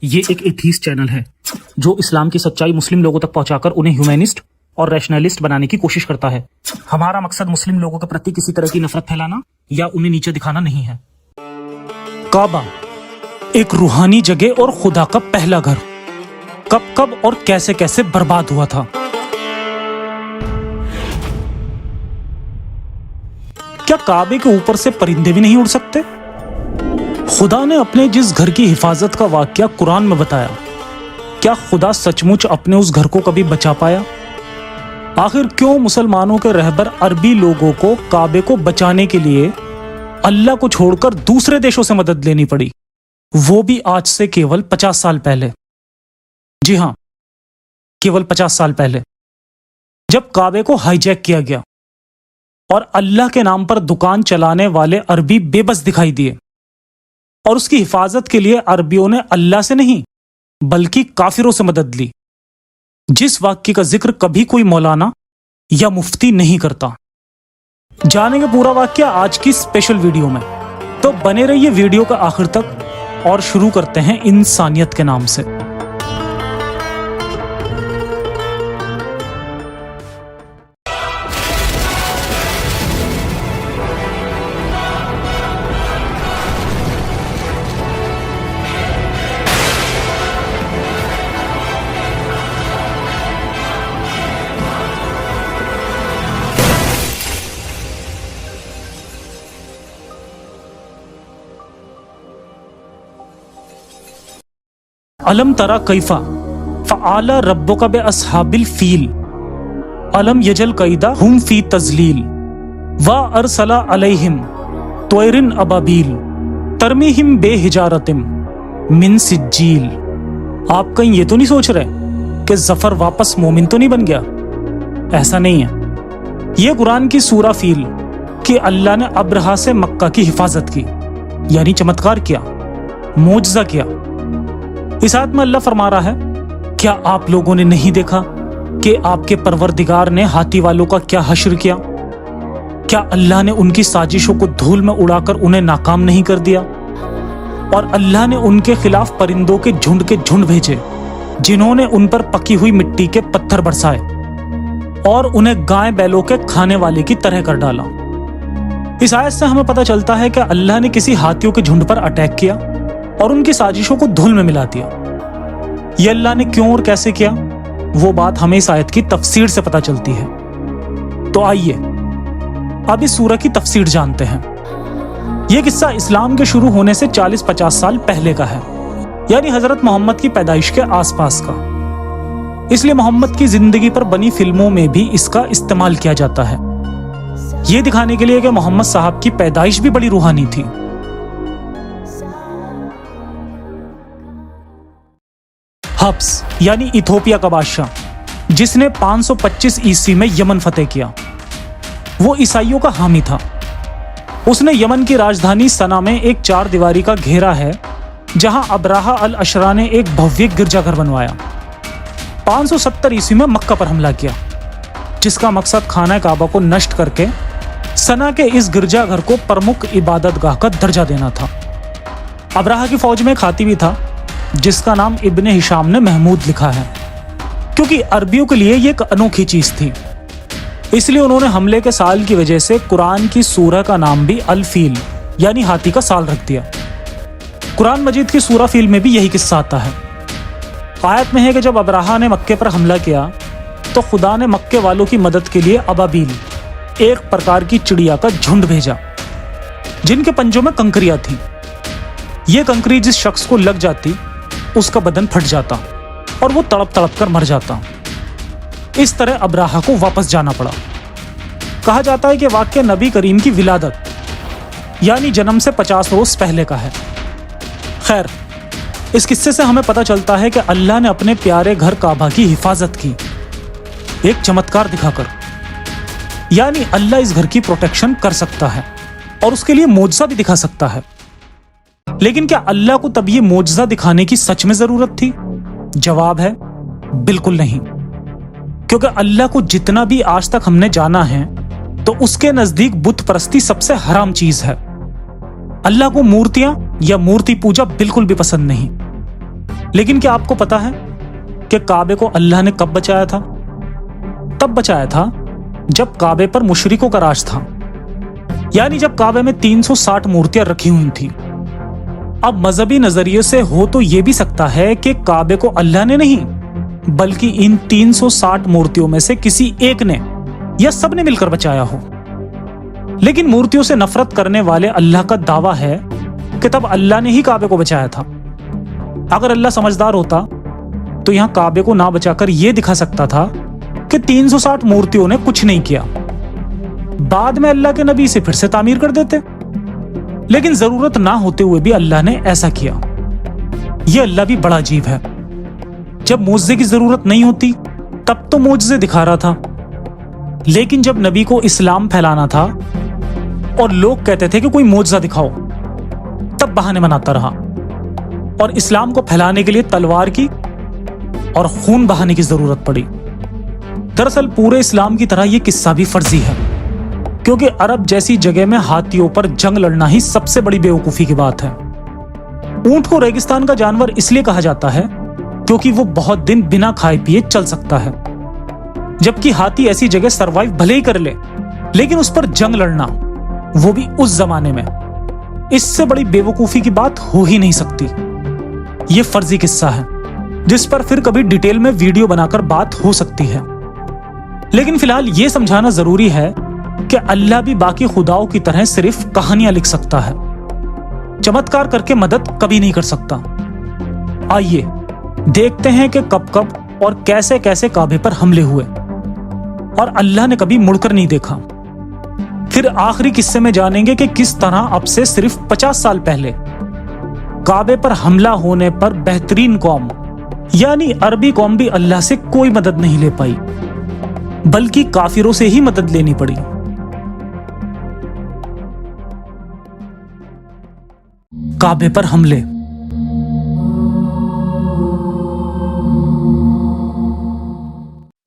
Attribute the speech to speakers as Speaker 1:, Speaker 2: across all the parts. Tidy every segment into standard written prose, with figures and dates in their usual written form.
Speaker 1: ये एक atheist channel है जो इस्लाम की सच्चाई मुस्लिम लोगों तक पहुंचाकर उन्हें ह्यूमैनिस्ट और रैशनलिस्ट बनाने की कोशिश करता है। हमारा मकसद मुस्लिम लोगों के प्रति किसी तरह की नफरत फैलाना या उन्हें नीचे दिखाना नहीं है। काबा एक रूहानी जगह और खुदा का पहला घर कब कब और कैसे कैसे बर्बाद हुआ था। क्या काबे के ऊपर से परिंदे भी नहीं उड़ सकते? खुदा ने अपने जिस घर की हिफाजत का वाकया कुरान में बताया, क्या खुदा सचमुच अपने उस घर को कभी बचा पाया? आखिर क्यों मुसलमानों के रहबर अरबी लोगों को काबे को बचाने के लिए अल्लाह को छोड़कर दूसरे देशों से मदद लेनी पड़ी, वो भी आज से केवल 50 साल पहले। जी हां, केवल 50 साल पहले, जब काबे को हाईजैक किया गया और अल्लाह के नाम पर दुकान चलाने वाले अरबी बेबस दिखाई दिए और उसकी हिफाजत के लिए अरबियों ने अल्लाह से नहीं बल्कि काफिरों से मदद ली, जिस वाक्य का जिक्र कभी कोई मौलाना या मुफ्ती नहीं करता। जानेंगे पूरा वाक्य आज की स्पेशल वीडियो में, तो बने रहिए वीडियो का आखिर तक और शुरू करते हैं इंसानियत के नाम से। अलम तरा कैफा फ़अला रब्बुका बि अस्हाबिल फील अलम यजल कैदा हुम फी तज़लील व अरसला अलैहिम तोयरिन अबाबील तरमीहिम बेहिजारतिम मिन सिज्जील। आप कहीं ये तो नहीं सोच रहे कि जफर वापस मोमिन तो नहीं बन गया? ऐसा नहीं है। ये कुरान की सूरा फील कि अल्लाह ने अब्रहा से मक्का की हिफाजत की, यानी चमत्कार किया, मोजज़ा किया। इस आयत में अल्लाह फरमा रहा है, क्या आप लोगों ने नहीं देखा कि आपके परवरदिगार ने हाथी वालों का क्या हश्र किया? क्या अल्लाह ने उनकी साजिशों को धूल में उड़ाकर उन्हें नाकाम नहीं कर दिया? और अल्लाह ने उनके खिलाफ परिंदों के झुंड भेजे जिन्होंने उन पर पकी हुई मिट्टी के पत्थर बरसाए और उन्हें गाय बैलों के खाने वाले की तरह कर डाला। इस आयत से हमें पता चलता है कि अल्लाह ने किसी हाथियों के झुंड पर अटैक किया और उनकी साजिशों को धूल में मिला दिया। ये अल्लाह ने क्यों और कैसे किया, वो बात हमें इस आयत की तफसीर से पता चलती है। तो आइए अब इस सूरह की तफसीर जानते हैं। यह किस्सा इस्लाम के शुरू होने से 40-50 साल पहले का है, यानी हजरत मोहम्मद की पैदाइश के आसपास का। इसलिए मोहम्मद की जिंदगी पर बनी फिल्मों में भी इसका इस्तेमाल किया जाता है, यह दिखाने के लिए कि मोहम्मद साहब की पैदाइश भी बड़ी रूहानी थी। हब्स यानी इथोपिया का बादशाह, जिसने 525 ईस्वी में यमन फतेह किया, वो ईसाइयों का हामी था। उसने यमन की राजधानी सना में एक 4 दीवारी का घेरा है जहां अब्राहा अल अशरा ने एक भव्य गिरजाघर बनवाया। 570 ईस्वी में मक्का पर हमला किया, जिसका मकसद खाना काबा को नष्ट करके सना के इस गिरजाघर को प्रमुख इबादतगाह का दर्जा देना था। अब्राहा की फौज में एक हाथी भी था जिसका नाम इब्ने हिशाम ने महमूद लिखा है, क्योंकि अरबियों के लिए ये एक अनोखी चीज थी। इसलिए उन्होंने हमले के साल की वजह से कुरान की सूरह का नाम भी अल फील यानी हाथी का साल रख दिया। कुरान मजीद की सूरह फील में भी यही किस्सा आता है। आयत में है कि जब अब्राहा ने मक्के पर हमला किया तो खुदा ने मक्के वालों की मदद के लिए अबाबील, एक प्रकार की चिड़िया का झुंड भेजा जिनके पंजों में कंकरियां थी। ये कंकरी जिस शख्स को लग जाती उसका बदन फट जाता और वो तड़प तड़प कर मर जाता। इस तरह अब्राहा को वापस जाना पड़ा। कहा जाता है कि वाक्य नबी करीम की विलादत यानी जन्म से 50 रोज पहले का है। खैर, इस किस्से से हमें पता चलता है कि अल्लाह ने अपने प्यारे घर काबा की हिफाजत की एक चमत्कार दिखाकर, यानी अल्लाह इस घर की प्रोटेक्शन कर सकता है और उसके लिए मोजज़ा भी दिखा सकता है। लेकिन क्या अल्लाह को तब ये मोजज़ा दिखाने की सच में जरूरत थी? जवाब है बिल्कुल नहीं, क्योंकि अल्लाह को जितना भी आज तक हमने जाना है तो उसके नजदीक बुत परस्ती सबसे हराम चीज है। अल्लाह को मूर्तियां या मूर्ति पूजा बिल्कुल भी पसंद नहीं। लेकिन क्या आपको पता है कि काबे को अल्लाह ने कब बचाया था? तब बचाया था जब काबे पर मुशरिकों का राज था, यानी जब काबे में 360 मूर्तियां रखी हुई थी। अब मजहबी नजरिए से हो तो यह भी सकता है कि काबे को अल्लाह ने नहीं बल्कि इन 360 मूर्तियों में से किसी एक ने या सब ने मिलकर बचाया हो। लेकिन मूर्तियों से नफरत करने वाले अल्लाह का दावा है कि तब अल्लाह ने ही काबे को बचाया था। अगर अल्लाह समझदार होता तो यहां काबे को ना बचाकर यह दिखा सकता था कि 360 मूर्तियों ने कुछ नहीं किया, बाद में अल्लाह के नबी से फिर से तामीर कर देते। लेकिन जरूरत ना होते हुए भी अल्लाह ने ऐसा किया। यह अल्लाह भी बड़ा अजीब है। जब मुआवजे की जरूरत नहीं होती तब तो मुआवजे दिखा रहा था, लेकिन जब नबी को इस्लाम फैलाना था और लोग कहते थे कि कोई मुआवजा दिखाओ, तब बहाने बनाता रहा और इस्लाम को फैलाने के लिए तलवार की और खून बहाने की जरूरत पड़ी। दरअसल पूरे इस्लाम की तरह यह किस्सा भी फर्जी है, क्योंकि अरब जैसी जगह में हाथियों पर जंग लड़ना ही सबसे बड़ी बेवकूफी की बात है। ऊंट को रेगिस्तान का जानवर इसलिए कहा जाता है क्योंकि वो बहुत दिन बिना खाए पिए चल सकता है, जबकि हाथी ऐसी जगह सरवाइव भले ही कर ले, लेकिन उस पर जंग लड़ना, वो भी उस जमाने में, इससे बड़ी बेवकूफी की बात हो ही नहीं सकती। ये फर्जी किस्सा है जिस पर फिर कभी डिटेल में वीडियो बनाकर बात हो सकती है। लेकिन फिलहाल यह समझाना जरूरी है कि अल्लाह भी बाकी खुदाओं की तरह सिर्फ कहानियां लिख सकता है, चमत्कार करके मदद कभी नहीं कर सकता। आइए देखते हैं कि कब कब और कैसे कैसे काबे पर हमले हुए और अल्लाह ने कभी मुड़कर नहीं देखा। फिर आखिरी किस्से में जानेंगे कि किस तरह अब से सिर्फ 50 साल पहले काबे पर हमला होने पर बेहतरीन कौम यानी अरबी कौम भी अल्लाह से कोई मदद नहीं ले पाई, बल्कि काफिरों से ही मदद लेनी पड़ी। काबे पर हमले।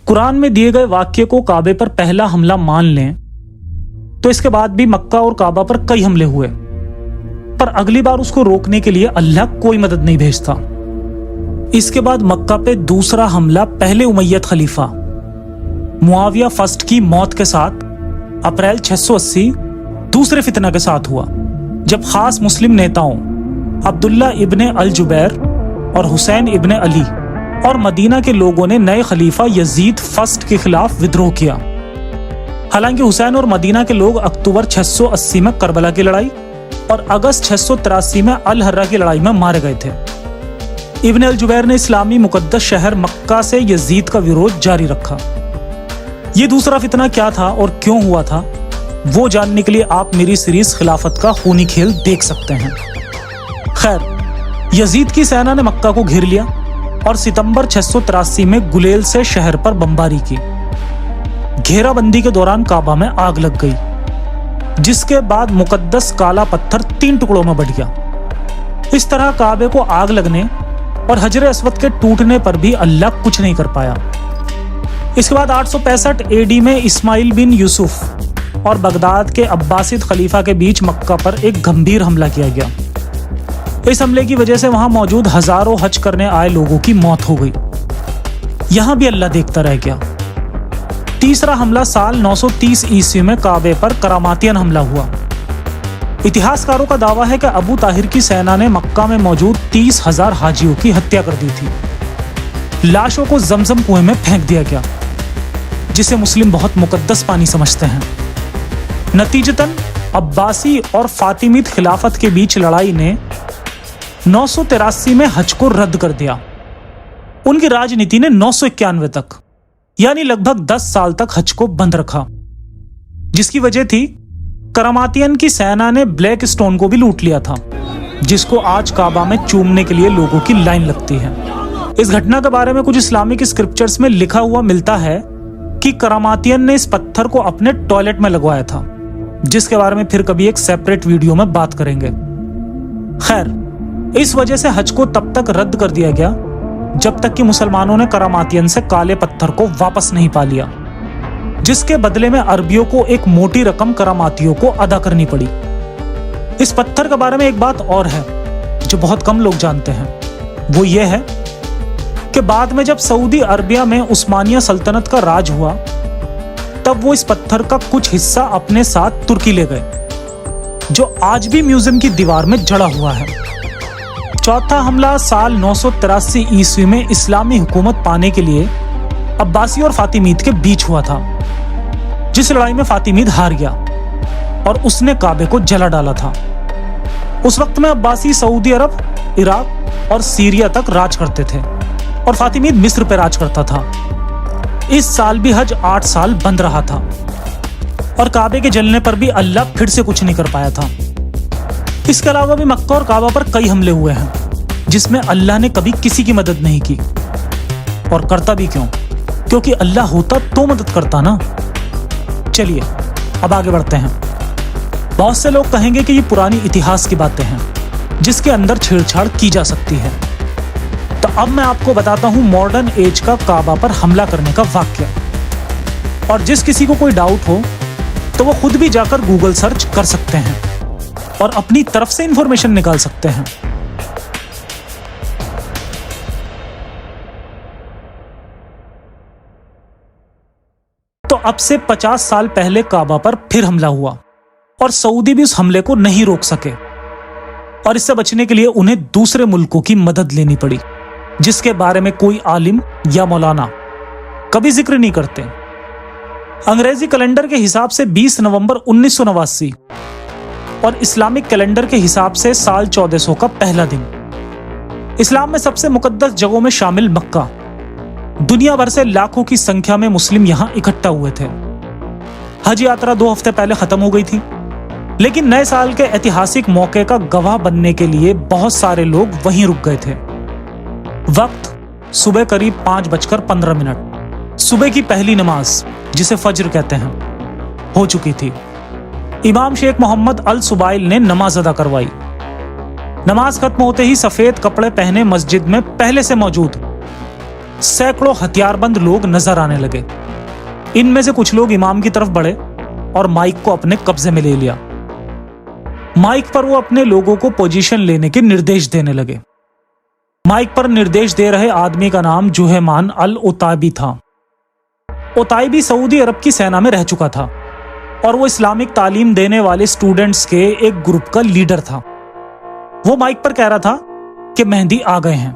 Speaker 1: कुरान में दिए गए वाक्य को काबे पर पहला हमला मान लें तो इसके बाद भी मक्का और काबा पर कई हमले हुए, पर अगली बार उसको रोकने के लिए अल्लाह कोई मदद नहीं भेजता। इसके बाद मक्का पे दूसरा हमला पहले उमैयद खलीफा मुआविया फर्स्ट की मौत के साथ अप्रैल 680 दूसरे फितना के साथ हुआ, जब खास मुस्लिम नेताओं अब्दुल्ला इब्ने अल जुबैर और हुसैन इब्ने अली और मदीना के लोगों ने नए खलीफा यजीद फर्स्ट के खिलाफ विद्रोह किया। हालांकि हुसैन और मदीना के लोग अक्टूबर 680 में करबला की लड़ाई और अगस्त 683 में अल हर्रा की लड़ाई में मारे गए थे। इब्ने अल जुबैर ने इस्लामी मुकद्दस शहर मक्का से यजीद का विरोध जारी रखा। ये दूसरा फितना क्या था और क्यों हुआ था, वो जानने के लिए आप मेरी सीरीज खिलाफत का खूनी खेल देख सकते हैं। खैर, यजीद की सेना ने मक्का को घेर लिया और सितंबर 683 में गुलेल से शहर पर बमबारी की। घेराबंदी के दौरान काबा में आग लग गई, जिसके बाद मुकद्दस काला पत्थर 3 टुकड़ों में बट गया। इस तरह काबे को आग लगने और हजर अस्वद के टूटने पर भी अल्लाह कुछ नहीं कर पाया। इसके बाद 865 एडी में इस्माइल बिन यूसुफ और बगदाद के अब्बासिद खलीफा के बीच मक्का पर एक गंभीर हमला किया गया। इस हमले की वजह से वहां मौजूद हजारों हज करने आए लोगों की मौत हो गई। यहां भी अल्लाह देखता रह गया। तीसरा हमला साल 930 ईस्वी में काबे पर करामातियन हमला हुआ। इतिहासकारों का दावा है कि अबू ताहिर की सेना ने मक्का में मौजूद 30,000 हाजियों की हत्या कर दी थी। लाशों को जमजम कुएं में फेंक दिया गया, जिसे मुस्लिम बहुत मुकद्दस पानी समझते हैं। नतीजतन अब्बासी और फातिमीद खिलाफत के बीच लड़ाई ने 983 में हज को रद्द कर दिया। उनकी राजनीति ने 991 तक यानी लगभग 10 साल तक हज को बंद रखा, जिसकी वजह थी करामातियन की सेना ने ब्लैक स्टोन को भी लूट लिया था, जिसको आज काबा में चूमने के लिए लोगों की लाइन लगती है। इस घटना के बारे में कुछ इस्लामिक स्क्रिप्चर्स में लिखा हुआ मिलता है कि करामातियन ने इस पत्थर को अपने टॉयलेट में लगवाया था, जिसके बारे में फिर कभी एक सेपरेट वीडियो में बात करेंगे। खैर, इस वजह से हज को तब तक रद्द कर दिया गया जब तक कि मुसलमानों ने करामातियन से काले पत्थर को वापस नहीं पा लिया, जिसके बदले में अरबियों को एक मोटी रकम करामातियों को अदा करनी पड़ी। इस पत्थर के बारे में एक बात और है जो बहुत कम लोग जानते हैं। वो ये है कि बाद में जब सऊदी अरबिया में उस्मानिया सल्तनत का राज हुआ, तब वो इस पत्थर का कुछ हिस्सा अपने साथ तुर्की ले गए, जो आज भी म्यूजियम की दीवार में जड़ा हुआ है। चौथा हमला साल 983 ईस्वी में इस्लामी हुकूमत पाने के लिए अब्बासी और फातिमीद के बीच हुआ था, जिस लड़ाई में फातिमीद हार गया और उसने काबे को जला डाला था। उस वक्त में अब्बासी सऊदी अरब, इराक और सीरिया तक राज करते थे और फातिमीद मिस्र पर राज करता था। इस साल भी हज 8 साल बंद रहा था और काबे के जलने पर भी अल्लाह फिर से कुछ नहीं कर पाया था। इसके अलावा भी मक्का और काबा पर कई हमले हुए हैं, जिसमें अल्लाह ने कभी किसी की मदद नहीं की। और करता भी क्यों? क्योंकि अल्लाह होता तो मदद करता ना। चलिए अब आगे बढ़ते हैं। बहुत से लोग कहेंगे कि ये पुरानी इतिहास की बातें हैं, जिसके अंदर छेड़छाड़ की जा सकती है। तो अब मैं आपको बताता हूं मॉडर्न एज का काबा पर हमला करने का वाक्य। और जिस किसी को कोई डाउट हो तो वो खुद भी जाकर गूगल सर्च कर सकते हैं और अपनी तरफ से इंफॉर्मेशन निकाल सकते हैं। तो अब से 50 साल पहले काबा पर फिर हमला हुआ और सऊदी भी उस हमले को नहीं रोक सके और इससे बचने के लिए उन्हें दूसरे मुल्कों की मदद लेनी पड़ी, जिसके बारे में कोई आलिम या मौलाना कभी जिक्र नहीं करते। अंग्रेजी कैलेंडर के हिसाब से 20 नवंबर 1989 और इस्लामिक कैलेंडर के हिसाब से साल 1400 का पहला दिन। इस्लाम में सबसे मुकद्दस जगहों में शामिल मक्का। दुनिया भर से लाखों की संख्या में मुस्लिम यहां इकट्ठा हुए थे। हज यात्रा 2 हफ्ते पहले खत्म हो गई थी, लेकिन नए साल के ऐतिहासिक मौके का गवाह बनने के लिए बहुत सारे लोग वहीं रुक गए थे। वक्त सुबह करीब 5:15। सुबह की पहली नमाज, जिसे फज्र कहते हैं, हो चुकी थी। इमाम शेख मोहम्मद अल सुबाइल ने नमाज अदा करवाई। नमाज खत्म होते ही सफेद कपड़े पहने मस्जिद में पहले से मौजूद सैकड़ों हथियारबंद लोग नजर आने लगे। इनमें से कुछ लोग इमाम की तरफ बढ़े और माइक को अपने कब्जे में ले लिया। माइक पर वो अपने लोगों को पोजीशन लेने के निर्देश देने लगे। माइक पर निर्देश दे रहे आदमी का नाम जुहेमान अल उताबी था। उताबी सऊदी अरब की सेना में रह चुका था और वो इस्लामिक तालीम देने वाले स्टूडेंट्स के एक ग्रुप का लीडर था। वो माइक पर कह रहा था कि मेहदी आ गए हैं।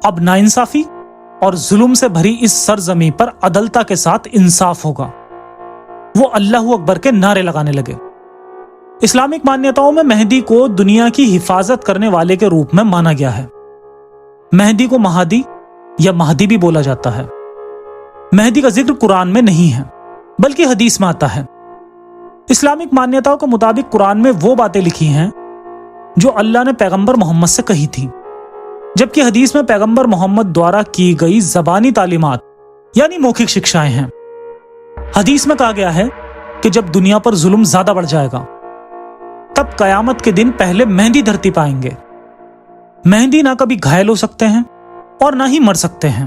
Speaker 1: अब नाइंसाफी और जुल्म से भरी इस सरजमी पर अदलता के साथ इंसाफ होगा। वो अल्लाहू अकबर के नारे लगाने लगे। इस्लामिक मान्यताओं में मेहदी को दुनिया की हिफाजत करने वाले के रूप में माना गया है। मेहदी को महादी या महदी भी बोला जाता है। मेहदी का जिक्र कुरान में नहीं है, बल्कि हदीस में आता है। इस्लामिक मान्यताओं के मुताबिक कुरान में वो बातें लिखी हैं जो अल्लाह ने पैगंबर मोहम्मद से कही थी, जबकि हदीस में पैगंबर मोहम्मद द्वारा की गई ज़बानी तालीमात यानी मौखिक शिक्षाएं हैं। हदीस में कहा गया है कि जब दुनिया पर जुल्म ज्यादा बढ़ जाएगा, तब कयामत के दिन पहले मेहंदी धरती पाएंगे। मेहंदी ना कभी घायल हो सकते हैं और ना ही मर सकते हैं।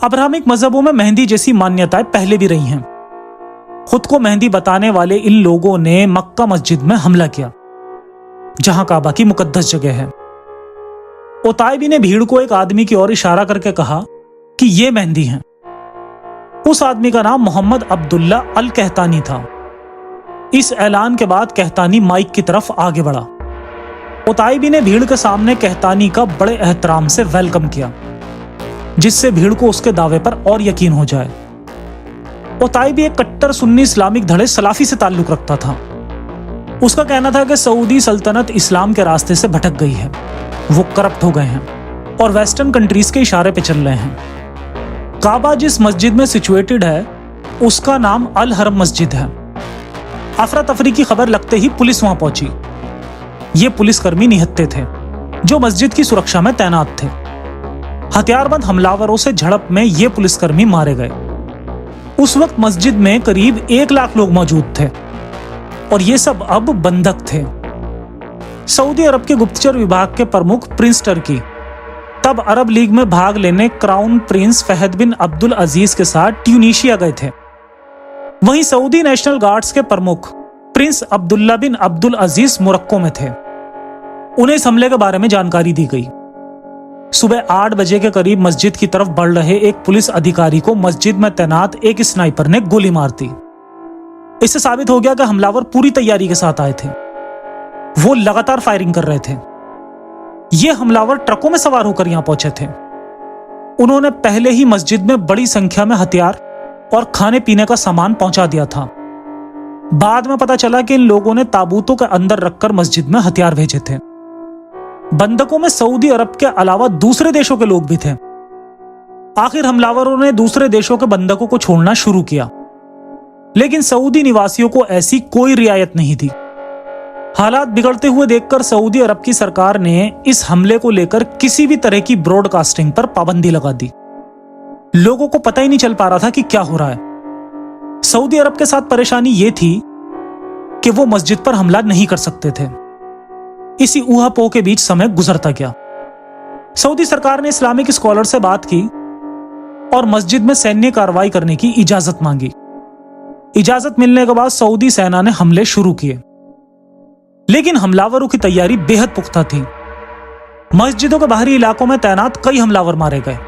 Speaker 1: अब्राहमिक मजहबों में मेहंदी जैसी मान्यताएं पहले भी रही हैं। खुद को मेहंदी बताने वाले इन लोगों ने मक्का मस्जिद में हमला किया, जहां काबा की मुकद्दस जगह है। उताइबी ने भीड़ को एक आदमी की ओर इशारा करके कहा कि ये मेहंदी हैं। उस आदमी का नाम मोहम्मद अब्दुल्ला अल कहतानी था। इस ऐलान के बाद कहतानी माइक की तरफ आगे बढ़ा। उताइबी ने भीड़ के सामने कहतानी का बड़े एहतराम से वेलकम किया, जिससे भीड़ को उसके दावे पर और यकीन हो जाए। उताइबी एक कट्टर सुन्नी इस्लामिक धड़े सलाफी से ताल्लुक रखता था। उसका कहना था कि सऊदी सल्तनत इस्लाम के रास्ते से भटक गई है, वो करप्ट हो गए हैं और वेस्टर्न कंट्रीज के इशारे पे चल रहे हैं। काबा जिस मस्जिद में सिचुएटेड है, उसका नाम अल हरम मस्जिद है। अफरा तफरी की खबर लगते ही पुलिस वहां पहुंची। ये पुलिसकर्मी निहत्थे थे जो मस्जिद की सुरक्षा में तैनात थे। हथियारबंद हमलावरों से झड़प में ये पुलिसकर्मी मारे गए। उस वक्त मस्जिद में करीब 1 लाख लोग मौजूद थे और ये सब अब बंधक थे। सऊदी अरब के गुप्तचर विभाग के प्रमुख प्रिंस टर्की तब अरब लीग में भाग लेने क्राउन प्रिंस फहद बिन अब्दुल अजीज के साथ ट्यूनीशिया गए थे। वहीं सऊदी नेशनल गार्ड्स के प्रमुख प्रिंस अब्दुल्ला बिन अब्दुल अजीज मोरक्को में थे। उन्हें इस हमले के बारे में जानकारी दी गई। सुबह 8 बजे के करीब मस्जिद की तरफ बढ़ रहे एक पुलिस अधिकारी को मस्जिद में तैनात एक स्नाइपर ने गोली मार दी। इससे साबित हो गया कि हमलावर पूरी तैयारी के साथ आए थे। वो लगातार फायरिंग कर रहे थे। ये हमलावर ट्रकों में सवार होकर यहां पहुंचे थे। उन्होंने पहले ही मस्जिद में बड़ी संख्या में हथियार और खाने पीने का सामान पहुंचा दिया था। बाद में पता चला कि इन लोगों ने ताबूतों के अंदर रखकर मस्जिद में हथियार भेजे थे। बंधकों में सऊदी अरब के अलावा दूसरे देशों के लोग भी थे। आखिर हमलावरों ने दूसरे देशों के बंधकों को छोड़ना शुरू किया, लेकिन सऊदी निवासियों को ऐसी कोई रियायत नहीं थी। हालात बिगड़ते हुए देखकर सऊदी अरब की सरकार ने इस हमले को लेकर किसी भी तरह की ब्रॉडकास्टिंग पर पाबंदी लगा दी। लोगों को पता ही नहीं चल पा रहा था कि क्या हो रहा है। सऊदी अरब के साथ परेशानी यह थी कि वो मस्जिद पर हमला नहीं कर सकते थे। इसी ऊहापोह के बीच समय गुजरता गया। सऊदी सरकार ने इस्लामिक स्कॉलर से बात की और मस्जिद में सैन्य कार्रवाई करने की इजाजत मांगी। इजाजत मिलने के बाद सऊदी सेना ने हमले शुरू किए, लेकिन हमलावरों की तैयारी बेहद पुख्ता थी। मस्जिदों के बाहरी इलाकों में तैनात कई हमलावर मारे गए।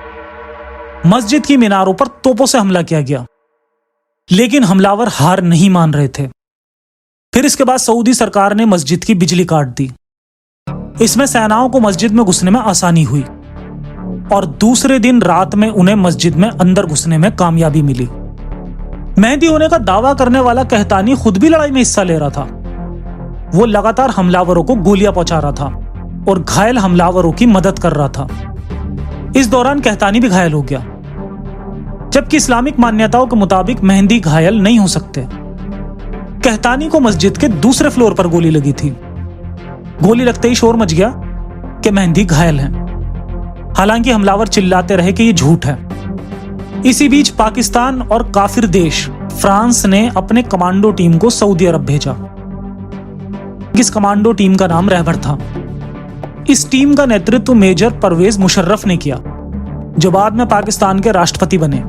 Speaker 1: मस्जिद की मीनारों पर तोपों से हमला किया गया, लेकिन हमलावर हार नहीं मान रहे थे। फिर इसके बाद सऊदी सरकार ने मस्जिद की बिजली काट दी। इसमें सेनाओं को मस्जिद में घुसने में आसानी हुई और दूसरे दिन रात में उन्हें मस्जिद में अंदर घुसने में कामयाबी मिली। मेहदी होने का दावा करने वाला कहतानी खुद भी लड़ाई में हिस्सा ले रहा था। वो लगातार हमलावरों को गोलियां पहुंचा रहा था और घायल हमलावरों की मदद कर रहा था। इस दौरान कहतानी भी घायल हो गया, जबकि इस्लामिक मान्यताओं के मुताबिक मेहदी घायल नहीं हो सकते। कहतानी को मस्जिद के दूसरे फ्लोर पर गोली लगी थी। गोली लगते ही शोर मच गया कि मेहदी घायल है। हालांकि हमलावर चिल्लाते रहे कि यह झूठ है। इसी बीच पाकिस्तान और काफिर देश फ्रांस ने अपने कमांडो टीम को सऊदी अरब भेजा। इस कमांडो टीम का नाम रहबर था। इस टीम का नेतृत्व मेजर परवेज मुशर्रफ ने किया, जो बाद में पाकिस्तान के राष्ट्रपति बने।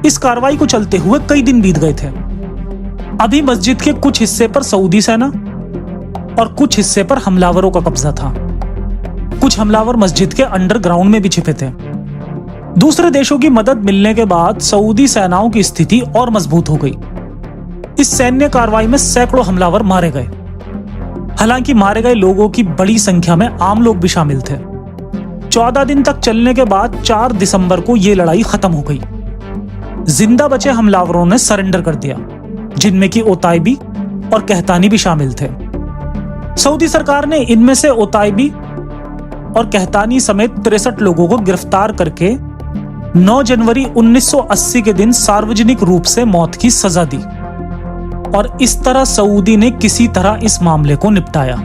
Speaker 1: इस कार्रवाई को चलते हुए कई दिन बीत गए थे। अभी मस्जिद के कुछ हिस्से पर सऊदी सेना और कुछ हिस्से पर हमलावरों का कब्जा था। कुछ हमलावर मस्जिद के अंडरग्राउंड में भी छिपे थे। दूसरे देशों की मदद मिलने के बाद सऊदी सेनाओं की स्थिति और मजबूत हो गई। इस सैन्य कार्रवाई में सैकड़ों हमलावर मारे गए। हालांकि मारे गए लोगों की बड़ी संख्या में आम लोग भी शामिल थे। 14 दिन तक चलने के बाद 4 दिसंबर को यह लड़ाई खत्म हो गई। जिंदा बचे हमलावरों ने सरेंडर कर दिया, जिनमें की ओताइबी और कहतानी भी शामिल थे। सऊदी सरकार ने इनमें से ओताइबी और कहतानी समेत 63 लोगों को गिरफ्तार करके 9 जनवरी 1980 के दिन सार्वजनिक रूप से मौत की सजा दी और इस तरह सऊदी ने किसी तरह इस मामले को निपटाया।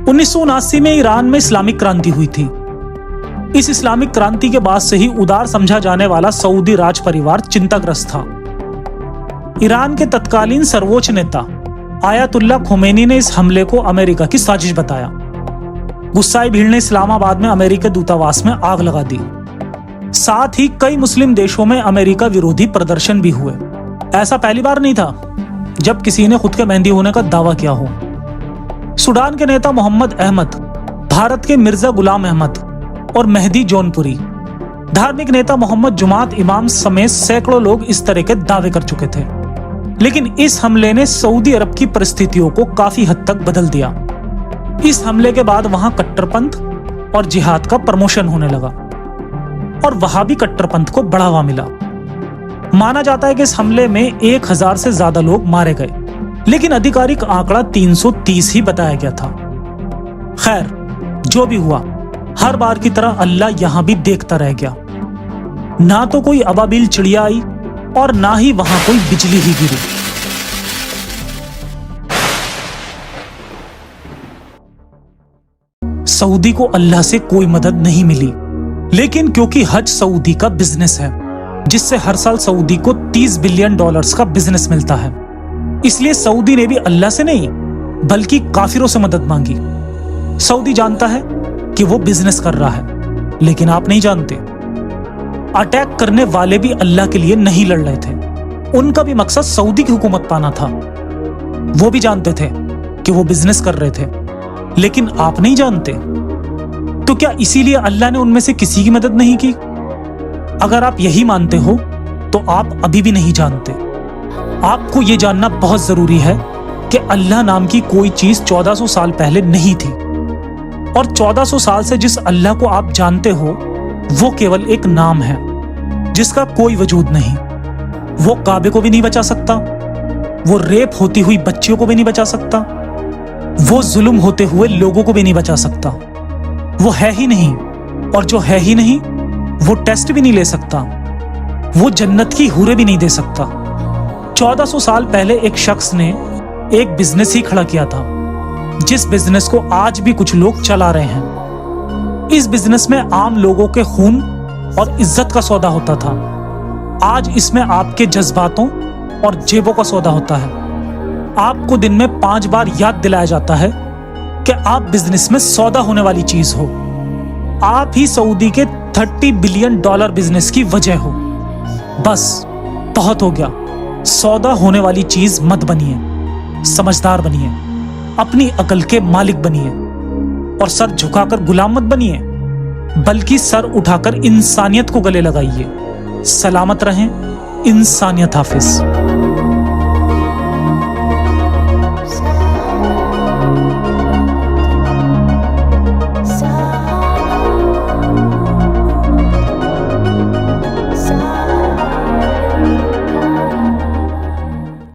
Speaker 1: 1979 में ईरान में इस्लामिक क्रांति हुई थी। इस इस्लामिक क्रांति के बाद से ही उदार समझा जाने वाला सऊदी राज परिवार चिंताग्रस्त था। ईरान के तत्कालीन सर्वोच्च नेता आयतुल्लाह खोमेनी ने इस हमले को अमेरिका की साजिश बताया। गुस्साई भीड़ ने इस्लामाबाद में अमेरिकी दूतावास में आग लगा दी। साथ ही कई मुस्लिम देशों में अमेरिका विरोधी प्रदर्शन भी हुए। ऐसा पहली बार नहीं था जब किसी ने खुद के मेहंदी होने का दावा किया हो। सूडान के नेता मोहम्मद अहमद, भारत के मिर्जा गुलाम अहमद और मेहदी जौनपुरी, धार्मिक नेता मोहम्मद जुमात इमाम समेत सैकड़ों लोग इस तरह के दावे कर चुके थे। लेकिन इस हमले ने सऊदी अरब की परिस्थितियों को काफी हद तक बदल दिया। इस हमले के बाद वहां कट्टरपंथ और जिहाद का प्रमोशन होने लगा और वहाबी कट्टरपंथ को बढ़ावा मिला। माना जाता है कि इस हमले में 1000 से ज्यादा लोग मारे गए, लेकिन आधिकारिक आंकड़ा 330 ही बताया गया था। खैर, जो भी हुआ, हर बार की तरह अल्लाह यहां भी देखता रह गया। ना तो कोई अबाबिल चिड़िया आई और ना ही वहां कोई बिजली ही गिरी। सऊदी को अल्लाह से कोई मदद नहीं मिली, लेकिन क्योंकि हज सऊदी का बिजनेस है, जिससे हर साल सऊदी को $30 बिलियन का बिजनेस मिलता है, इसलिए सऊदी ने भी अल्लाह से नहीं बल्कि काफिरों से मदद मांगी। सऊदी जानता है कि वो बिजनेस कर रहा है, लेकिन आप नहीं जानते, अटैक करने वाले भी अल्लाह के लिए नहीं लड़ रहे थे। उनका भी मकसद सऊदी की हुकूमत पाना था। वो भी जानते थे कि वो बिजनेस कर रहे थे, लेकिन आप नहीं जानते। तो क्या इसीलिए अल्लाह ने उनमें से किसी की मदद नहीं की? अगर आप यही मानते हो तो आप अभी भी नहीं जानते। आपको यह जानना बहुत जरूरी है कि अल्लाह नाम की कोई चीज 1400 साल पहले नहीं थी, और 1400 साल से जिस अल्लाह को आप जानते हो वो केवल एक नाम है जिसका कोई वजूद नहीं। वो काबे को भी नहीं बचा सकता, वो रेप होती हुई बच्चियों को भी नहीं बचा सकता, वो जुल्म होते हुए लोगों को भी नहीं बचा सकता। वो है ही नहीं, और जो है ही नहीं वो टेस्ट भी नहीं ले सकता, वो जन्नत की हूरें भी नहीं दे सकता। 1400 साल पहले एक शख्स ने एक बिजनेस ही खड़ा किया था, जिस बिजनेस को आज भी कुछ लोग चला रहे हैं। इस बिजनेस में आम लोगों के खून और इज्जत का सौदा होता था। आज इसमें आपके जज्बातों और जेबों का सौदा होता है। आपको दिन में 5 बार याद दिलाया जाता है कि आप बिजनेस में सौदा होने वाली चीज हो। आप ही सऊदी के $30 बिलियन बिजनेस की वजह हो। बस बहुत हो गया। सौदा होने वाली चीज मत बनिए, समझदार बनिए, अपनी अकल के मालिक बनिए, और सर झुकाकर गुलाम मत बनिए, बल्कि सर उठाकर इंसानियत को गले लगाइए। सलामत रहें। इंसानियत हाफिज।